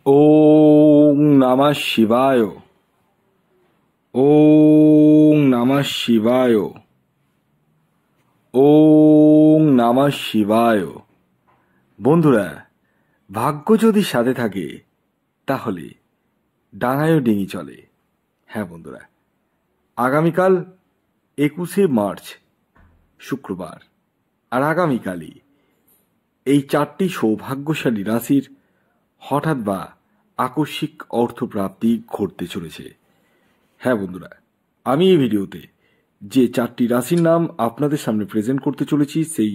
ওং নমঃ শিবায়। ওং নমঃ শিবায়। ওং নমঃ শিবায়। বন্ধুরা, ভাগ্য যদি সাথে থাকে তাহলে ডাঙায়ও ডিঙি চলে। হ্যাঁ বন্ধুরা, আগামীকাল 21শে মার্চ শুক্রবার, আর আগামীকালই এই 4টি সৌভাগ্যশালী রাশির হঠাৎ বা আকস্মিক অর্থপ্রাপ্তি ঘটতে চলেছে। হ্যাঁ বন্ধুরা, আমি এই ভিডিওতে যে 4টি রাশির নাম আপনাদের সামনে প্রেজেন্ট করতে চলেছি, সেই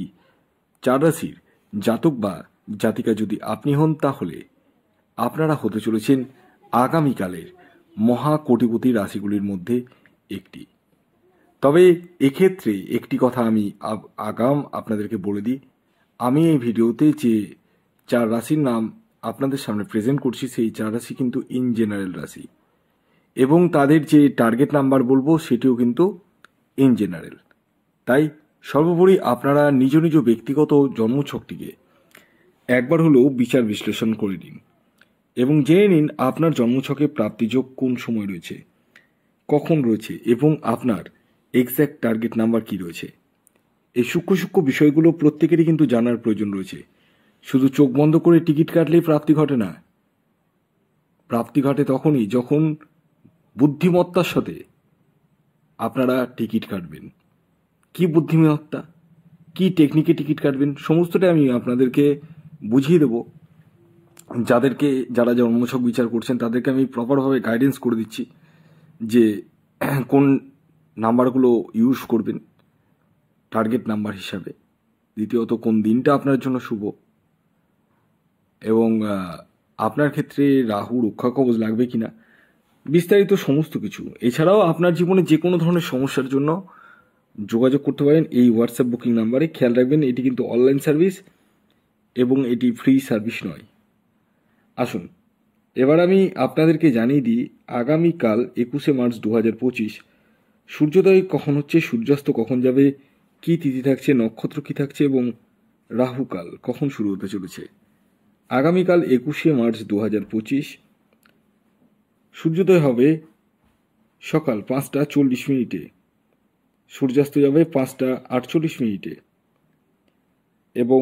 4 রাশির জাতক বা জাতিকা যদি আপনি হন, তাহলে আপনারা হতে চলেছেন আগামীকালের মহাকোটিপতি রাশিগুলির মধ্যে একটি। তবে এক্ষেত্রে একটি কথা আমি আপনাদেরকে বলে দিই, আমি এই ভিডিওতে যে 4 রাশির নাম আপনাদের সামনে প্রেজেন্ট করছি, সেই 4 রাশি কিন্তু ইন জেনারেল রাশি, এবং তাদের যে টার্গেট নাম্বার বলবো সেটিও কিন্তু ইন জেনারেল। তাই সর্বোপরি আপনারা নিজ নিজ ব্যক্তিগত জন্মছকটিকে একবার হলেও বিচার বিশ্লেষণ করে নিন এবং জেনে নিন আপনার জন্মছকে প্রাপ্তিযোগ কোন সময় রয়েছে, কখন রয়েছে, এবং আপনার এক্স্যাক্ট টার্গেট নাম্বার কি রয়েছে। এই সূক্ষ্ম সূক্ষ্ম বিষয়গুলো প্রত্যেকেরই কিন্তু জানার প্রয়োজন রয়েছে। শুধু চোখ বন্ধ করে টিকিট কাটলেই প্রাপ্তি ঘটে না। প্রাপ্তি ঘটে তখনই যখন বুদ্ধিমত্তার সাথে আপনারা টিকিট কাটবেন। কি বুদ্ধিমত্তা, কি টেকনিকে টিকিট কাটবেন, সমস্তটাই আমি আপনাদেরকে বুঝিয়ে দেব। যারা জন্মছক বিচার করছেন তাদেরকে আমি প্রপারভাবে গাইডেন্স করে দিচ্ছি যে কোন নাম্বারগুলো ইউজ করবেন টার্গেট নাম্বার হিসাবে, দ্বিতীয়ত কোন দিনটা আপনার জন্য শুভ, এবং আপনার ক্ষেত্রে রাহু রক্ষা কবচ লাগবে কিনা, বিস্তারিত সমস্ত কিছু। এছাড়াও আপনার জীবনে যে কোনো ধরনের সমস্যার জন্য যোগাযোগ করতে পারেন এই হোয়াটসঅ্যাপ বুকিং নাম্বারে। খেয়াল রাখবেন, এটি কিন্তু অনলাইন সার্ভিস এবং এটি ফ্রি সার্ভিস নয়। আসুন এবার আমি আপনাদেরকে জানিয়ে দিই, আগামীকাল 21শে মার্চ 2025 সূর্যোদয় কখন হচ্ছে, সূর্যাস্ত কখন যাবে, কি তিথি থাকছে, নক্ষত্র কি থাকছে, এবং রাহুকাল কখন শুরু হতে চলেছে। আগামীকাল 21শে মার্চ 2025 সূর্যোদয় হবে সকাল 5টা 40 মিনিটে, সূর্যাস্ত যাবে 5টা 48 মিনিটে, এবং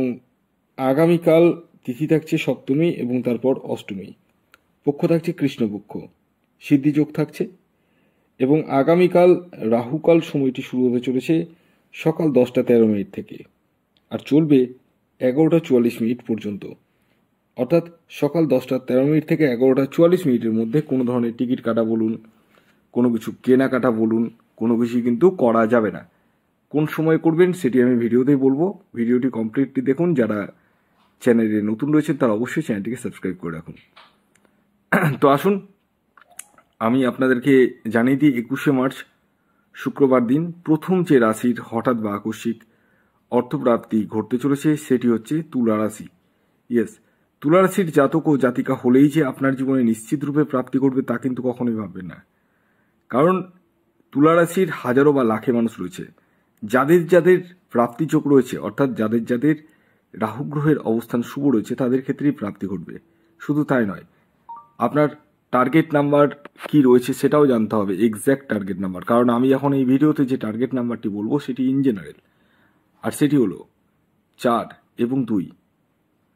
আগামীকাল তিথি থাকছে সপ্তমী এবং তারপর অষ্টমী, পক্ষ থাকছে কৃষ্ণপক্ষ, সিদ্ধিযোগ থাকছে, এবং আগামীকাল রাহুকাল সময়টি শুরু হতে চলেছে সকাল 10টা 13 মিনিট থেকে, আর চলবে 11টা 44 মিনিট পর্যন্ত। অর্থাৎ সকাল 10টা 13 মিনিট থেকে 11টা 44 মিনিটের মধ্যে কোনো ধরনের টিকিট কাটা বলুন, কোনো কিছু কেনাকাটা বলুন, কোনো কিছু কিন্তু করা যাবে না। কোন সময় করবেন সেটি আমি ভিডিওতেই বলবো। ভিডিওটি কমপ্লিটলি দেখুন। যারা চ্যানেলে নতুন রয়েছেন তারা অবশ্যই চ্যানেলটিকে সাবস্ক্রাইব করে রাখুন। তো আসুন আমি আপনাদেরকে জানিয়ে দিই, 21শে মার্চ শুক্রবার দিন প্রথম যে রাশির হঠাৎ বা আকস্মিক অর্থপ্রাপ্তি ঘটতে চলেছে সেটি হচ্ছে তুলা রাশি। ইয়েস, তুলা রাশির জাতক ও জাতিকা হলেই যে আপনার জীবনে নিশ্চিত রূপে প্রাপ্তি ঘটবে তা কিন্তু কখনোই ভাববেন না। কারণ তুলা রাশির হাজারো বা লাখে মানুষ রয়েছে, যাদের যাদের প্রাপ্তিযোগ রয়েছে, অর্থাৎ যাদের যাদের রাহু গ্রহের অবস্থান শুভ রয়েছে, তাদের ক্ষেত্রেই প্রাপ্তি ঘটবে। শুধু তাই নয়, আপনার টার্গেট নাম্বার কি রয়েছে সেটাও জানতে হবে, এক্স্যাক্ট টার্গেট নাম্বার। কারণ আমি এখন এই ভিডিওতে যে টার্গেট নাম্বারটি বলবো সেটি ইন জেনারেল, আর সেটি হলো 4 এবং 2।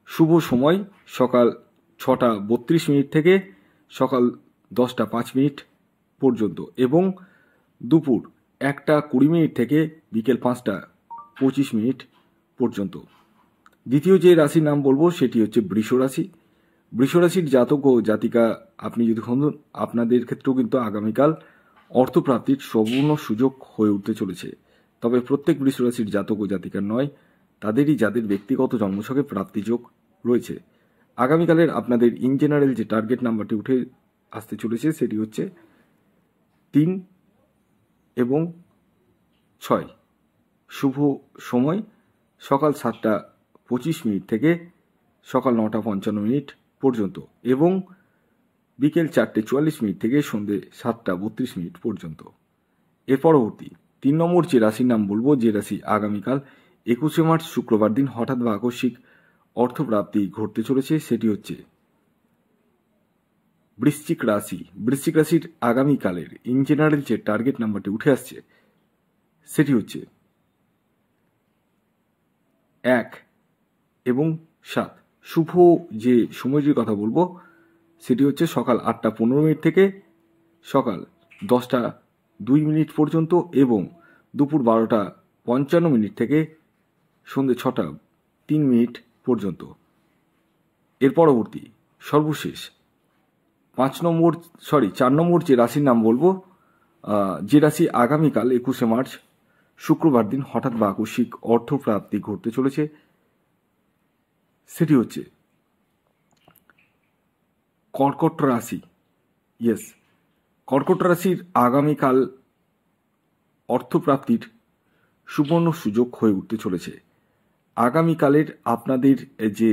শুভ সময় সকাল 6টা 32 মিনিট থেকে সকাল 10টা 5 মিনিট পর্যন্ত, এবং দুপুর 1টা 20 মিনিট থেকে বিকেল 5টা 25 মিনিট পর্যন্ত। দ্বিতীয় যে রাশির নাম বলবো সেটি হচ্ছে বৃষ রাশি। বৃষ রাশির জাতক ও জাতিকা আপনি যদি হন, আপনাদের ক্ষেত্রেও কিন্তু আগামীকাল অর্থপ্রাপ্তির সম্পূর্ণ সুযোগ হয়ে উঠতে চলেছে। তবে প্রত্যেক বৃষ রাশির জাতক ও জাতিকার নয়, তাদেরই যাদের ব্যক্তিগত জন্মছকে প্রাপ্তিযোগ রয়েছে। আগামীকালের আপনাদের ইন জেনারেল যে টার্গেট নাম্বারটি উঠে আসতে চলেছে সেটি হচ্ছে 3 এবং 6। শুভ সময় সকাল 7টা 25 মিনিট থেকে সকাল 9টা 55 মিনিট পর্যন্ত, এবং বিকেল 4টে 44 মিনিট থেকে সন্ধ্যে 7টা 32 মিনিট পর্যন্ত। এর পরবর্তী 3 নম্বর যে রাশির নাম বলবো, যে রাশি আগামীকাল 21শে মার্চ শুক্রবার দিন হঠাৎ বা আকস্মিক অর্থপ্রাপ্তি ঘটতে চলেছে, সেটি হচ্ছে বৃশ্চিক রাশির আগামীকালের ইন জেনারেল যে টার্গেট নাম্বারটি উঠে আসছে সেটি হচ্ছে 1 এবং 7। শুভ যে সময়টির কথা বলবো সেটি হচ্ছে সকাল 8:15 থেকে সকাল 10:02 পর্যন্ত এবং দুপুর 12:55 থেকে সন্ধ্যে 6:03 পর্যন্ত। এর পরবর্তী সর্বশেষ 4 নম্বর যে রাশির নাম বলবো, যে রাশি আগামীকাল 21 মার্চ শুক্রবার দিন হঠাৎ বা আকস্মিক অর্থপ্রাপ্তি ঘটতে চলেছে সেটি হচ্ছে কর্কট রাশি। কর্কট রাশির আগামীকাল অর্থপ্রাপ্তির সুবর্ণ সুযোগ হয়ে উঠতে চলেছে। আগামীকালের আপনাদের যে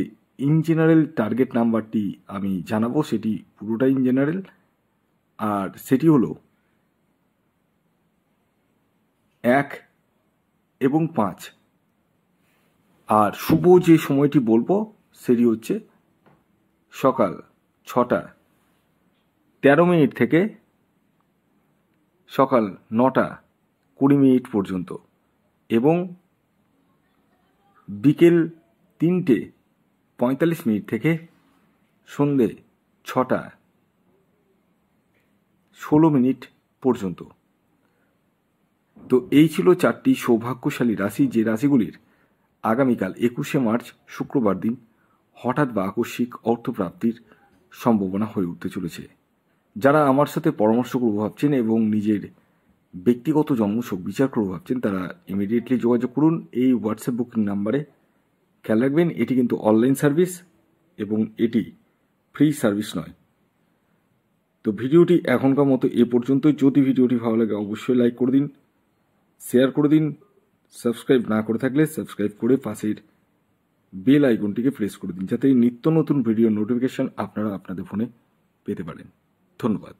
ইন জেনারেল টার্গেট নাম্বারটি আমি জানাবো সেটি পুরোটা ইন জেনারেল, আর সেটি হলো 1 এবং 5। আর শুভ যে সময়টি বলবো সেটি হচ্ছে সকাল 6:13 থেকে সকাল 9:20 পর্যন্ত এবং বিকেল 3:45 থেকে সন্ধে 6:16 পর্যন্ত। তো এই ছিল 4টি সৌভাগ্যশালী রাশি, যে রাশিগুলির আগামীকাল 21 মার্চ শুক্রবার দিন হঠাৎ বা আকস্মিক অর্থপ্রাপ্তির সম্ভাবনা হয়ে উঠতে চলেছে। যারা আমার সাথে পরামর্শ করবো ভাবছেন এবং নিজের ব্যক্তিগত জন্মছক বিচার করবো ভাবছেন তারা ইমিডিয়েটলি যোগাযোগ করুন এই হোয়াটসঅ্যাপ বুকিং নাম্বারে। খেয়াল রাখবেন এটি কিন্তু অনলাইন সার্ভিস এবং এটি ফ্রি সার্ভিস নয়। তো ভিডিওটি এখনকার মতো এ পর্যন্ত। যদি ভিডিওটি ভালো লাগে অবশ্যই লাইক করে দিন, শেয়ার করে দিন, সাবস্ক্রাইব না করে থাকলে সাবস্ক্রাইব করে পাশের বেল আইকনটিকে প্রেস করে দিন যাতে নিত্য নতুন ভিডিও নোটিফিকেশন আপনারা আপনাদের ফোনে পেতে পারেন। ধন্যবাদ।